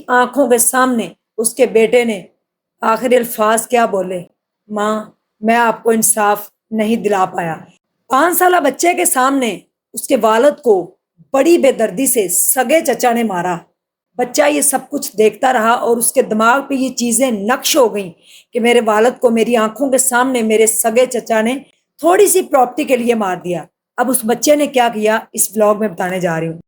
آنکھوں کے سامنے اس کے بیٹے نے آخری الفاظ کیا بولے؟ ماں، میں آپ کو انصاف نہیں دلا پایا۔ 5 سالہ بچے کے سامنے اس کے والد کو بڑی بے دردی سے سگے چچا نے مارا۔ بچہ یہ سب کچھ دیکھتا رہا اور اس کے دماغ پہ یہ چیزیں نقش ہو گئیں کہ میرے والد کو میری آنکھوں کے سامنے میرے سگے چچا نے تھوڑی سی پراپرٹی کے لیے مار دیا۔ اب اس بچے نے کیا کیا اس ولاگ میں بتانے جا رہی ہوں۔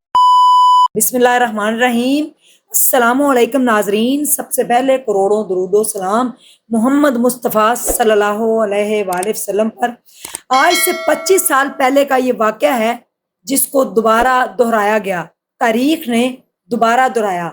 بسم اللہ الرحمن الرحیم۔ السلام علیکم ناظرین، سب سے پہلے کروڑوں درود و سلام محمد مصطفیٰ صلی اللہ علیہ وآلہ وسلم پر۔ آج سے 25 سال پہلے کا یہ واقعہ ہے جس کو دوبارہ دہرایا گیا، تاریخ نے دوبارہ دہرایا۔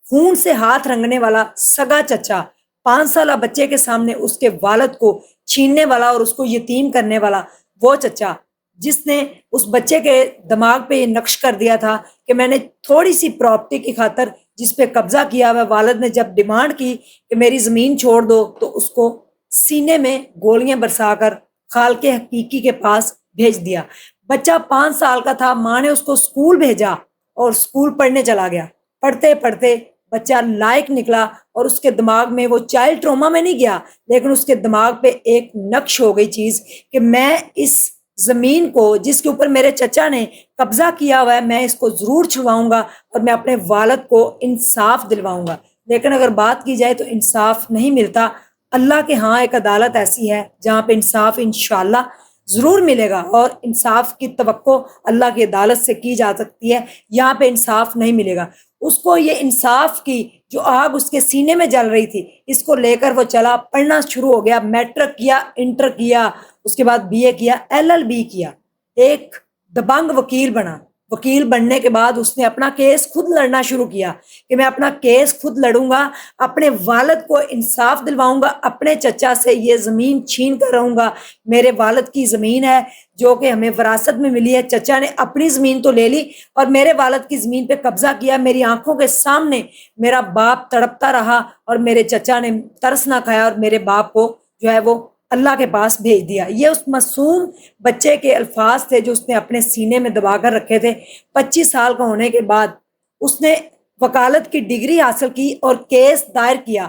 خون سے ہاتھ رنگنے والا سگا چچا، 5 سالہ بچے کے سامنے اس کے والد کو چھیننے والا اور اس کو یتیم کرنے والا وہ چچا جس نے اس بچے کے دماغ پہ یہ نقش کر دیا تھا کہ میں نے تھوڑی سی پراپرٹی کی خاطر جس پہ قبضہ کیا ہوا، والد نے جب ڈیمانڈ کی کہ میری زمین چھوڑ دو تو اس کو سینے میں گولیاں برسا کر خالق حقیقی کے پاس بھیج دیا۔ بچہ 5 سال کا تھا، ماں نے اس کو اسکول بھیجا اور اسکول پڑھنے چلا گیا۔ پڑھتے پڑھتے بچہ لائق نکلا اور اس کے دماغ میں، وہ چائلڈ ٹروما میں نہیں گیا لیکن اس کے دماغ پہ ایک نقش ہو گئی چیز کہ میں اس زمین کو جس کے اوپر میرے چچا نے قبضہ کیا ہوا ہے میں اس کو ضرور چھڑواؤں گا اور میں اپنے والد کو انصاف دلواؤں گا۔ لیکن اگر بات کی جائے تو انصاف نہیں ملتا۔ اللہ کے ہاں ایک عدالت ایسی ہے جہاں پہ انصاف انشاءاللہ ضرور ملے گا، اور انصاف کی توقع اللہ کی عدالت سے کی جا سکتی ہے، یہاں پہ انصاف نہیں ملے گا۔ اس کو یہ انصاف کی جو آگ اس کے سینے میں جل رہی تھی، اس کو لے کر وہ چلا، پڑھنا شروع ہو گیا، میٹرک کیا، انٹر کیا، اس کے بعد BA کیا، LLB کیا، ایک دبنگ وکیل بنا۔ وکیل بننے کے بعد اس نے اپنا کیس خود لڑنا شروع کیا کہ میں اپنا کیس خود لڑوں گا، اپنے والد کو انصاف دلواؤں گا، اپنے چچا سے یہ زمین چھین کر رہوں گا۔ میرے والد کی زمین ہے جو کہ ہمیں وراثت میں ملی ہے، چچا نے اپنی زمین تو لے لی اور میرے والد کی زمین پہ قبضہ کیا۔ میری آنکھوں کے سامنے میرا باپ تڑپتا رہا اور میرے چچا نے ترس نہ کھایا اور میرے باپ کو جو ہے وہ اللہ کے پاس بھیج دیا۔ یہ اس معصوم بچے کے الفاظ تھے جو اس نے اپنے سینے میں دبا کر رکھے تھے۔ 25 سال کا ہونے کے بعد اس نے وکالت کی ڈگری حاصل کی اور کیس دائر کیا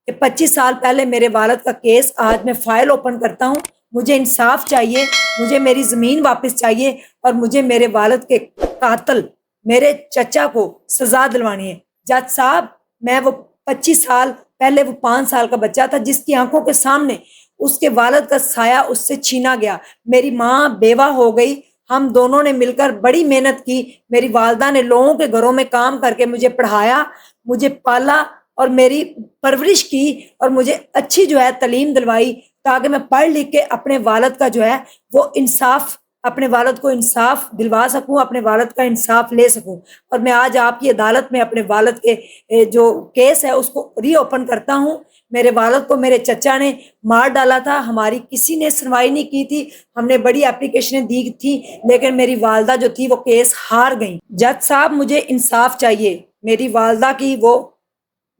کہ 25 سال پہلے میرے والد کا کیس آج میں فائل اوپن کرتا ہوں، مجھے انصاف چاہیے، مجھے میری زمین واپس چاہیے اور مجھے میرے والد کے قاتل میرے چچا کو سزا دلوانی ہے۔ جج صاحب، میں وہ 25 سال پہلے وہ 5 سال کا بچہ تھا جس کی آنکھوں کے سامنے اس کے والد کا سایہ اس سے چھینا گیا۔ میری ماں بیوہ ہو گئی، ہم دونوں نے مل کر بڑی محنت کی، میری والدہ نے لوگوں کے گھروں میں کام کر کے مجھے پڑھایا، مجھے پالا اور میری پرورش کی اور مجھے اچھی جو ہے تعلیم دلوائی تاکہ میں پڑھ لکھ کے اپنے والد کا جو ہے وہ انصاف، اپنے والد کو انصاف دلوا سکوں، اپنے والد کا انصاف لے سکوں۔ اور میں آج آپ کی عدالت میں اپنے والد کے جو کیس ہے اس کو ری اوپن کرتا ہوں۔ میرے والد کو میرے چچا نے مار ڈالا تھا، ہماری کسی نے سنوائی نہیں کی تھی، ہم نے بڑی اپلیکیشنیں دی تھی لیکن میری والدہ جو تھی وہ کیس ہار گئیں۔ جج صاحب، مجھے انصاف چاہیے، میری والدہ کی وہ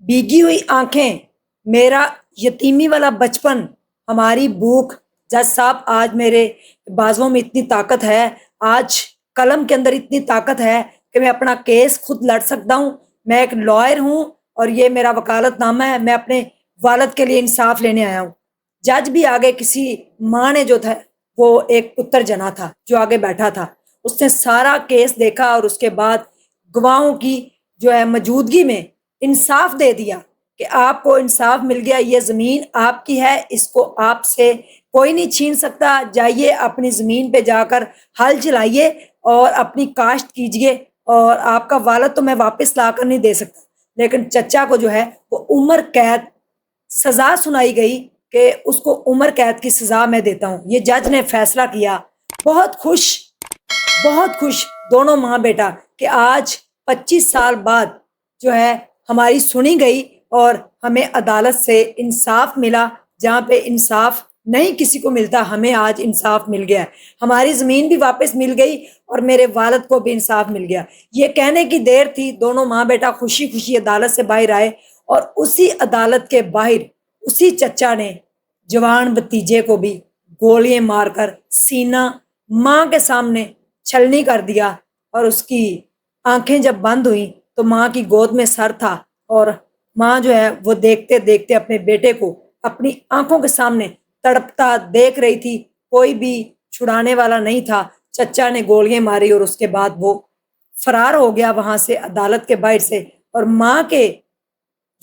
بھیگی ہوئی آنکھیں، میرا یتیمی والا بچپن، ہماری بھوک۔ جج صاحب، آج میرے بازوؤں میں اتنی طاقت ہے، آج قلم کے اندر اتنی طاقت ہے کہ میں اپنا کیس خود لڑ سکتا ہوں، میں ایک لائر ہوں اور یہ میرا وکالت نامہ ہے، میں اپنے والد کے لیے انصاف لینے آیا ہوں۔ جج بھی آگے، کسی ماں نے جو تھا وہ ایک پتر جنا تھا جو آگے بیٹھا تھا، اس نے سارا کیس دیکھا اور اس کے بعد گواہوں کی جو ہے موجودگی میں انصاف دے دیا کہ آپ کو انصاف مل گیا، یہ زمین آپ کی ہے، اس کو آپ سے کوئی نہیں چھین سکتا، جائیے اپنی زمین پہ جا کر ہل چلائیے اور اپنی کاشت کیجئے، اور آپ کا والد تو میں واپس لا کر نہیں دے سکتا۔ لیکن چچا کو جو ہے وہ عمر قید سزا سنائی گئی کہ اس کو عمر قید کی سزا میں دیتا ہوں۔ یہ جج نے فیصلہ کیا۔ بہت خوش دونوں ماں بیٹا کہ آج 25 سال بعد جو ہے ہماری سنی گئی اور ہمیں عدالت سے انصاف ملا، جہاں پہ انصاف نہیں کسی کو ملتا، ہمیں آج انصاف مل گیا ہے، ہماری زمین بھی واپس مل گئی اور میرے والد کو بھی انصاف مل گیا۔ یہ کہنے کی دیر تھی، دونوں ماں بیٹا خوشی خوشی عدالت سے باہر آئے اور اسی عدالت کے باہر اسی چچا نے جوان بھتیجے کو بھی گولیاں مار کر سینہ ماں کے سامنے چھلنی کر دیا، اور اس کی آنکھیں جب بند ہوئیں تو ماں کی گود میں سر تھا اور ماں جو ہے وہ دیکھتے دیکھتے اپنے بیٹے کو اپنی آنکھوں کے سامنے تڑپتا دیکھ رہی تھی، کوئی بھی چھڑانے والا نہیں تھا۔ چچا نے گولیاں ماری اور اس کے بعد وہ فرار ہو گیا وہاں سے، عدالت کے باہر سے۔ اور ماں کے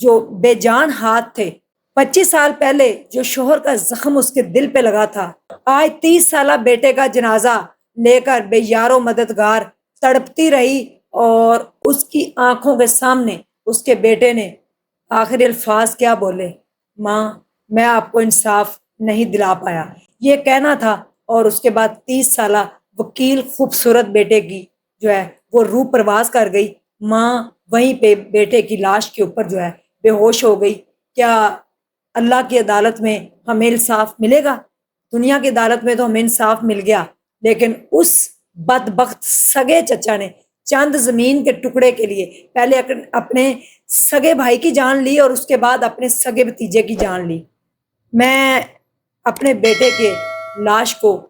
جو بے جان ہاتھ تھے، 25 سال پہلے جو شوہر کا زخم اس کے دل پہ لگا تھا، آج 30 سالہ بیٹے کا جنازہ لے کر بے یارو مددگار تڑپتی رہی، اور اس کی آنکھوں کے سامنے اس کے بیٹے نے آخری الفاظ کیا بولے؟ ماں، میں آپ کو انصاف نہیں دلا پایا، یہ کہنا تھا۔ اور اس کے بعد 30 سالہ وکیل خوبصورت بیٹے کی جو ہے وہ روح پرواز کر گئی۔ ماں وہیں پہ بیٹے کی لاش کے اوپر جو ہے بے ہوش ہو گئی۔ کیا اللہ کی عدالت میں ہمیں انصاف ملے گا؟ دنیا کی عدالت میں تو ہمیں انصاف مل گیا، لیکن اس بدبخت سگے چچا نے چند زمین کے ٹکڑے کے لیے پہلے اپنے سگے بھائی کی جان لی اور اس کے بعد اپنے سگے بھتیجے کی جان لی۔ میں اپنے بیٹے کے لاش کو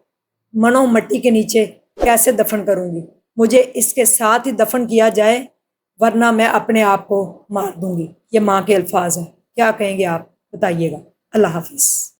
منو مٹی کے نیچے کیسے دفن کروں گی؟ مجھے اس کے ساتھ ہی دفن کیا جائے، ورنہ میں اپنے آپ کو مار دوں گی۔ یہ ماں کے الفاظ ہیں، کیا کہیں گے آپ؟ بتائیے گا۔ اللہ حافظ۔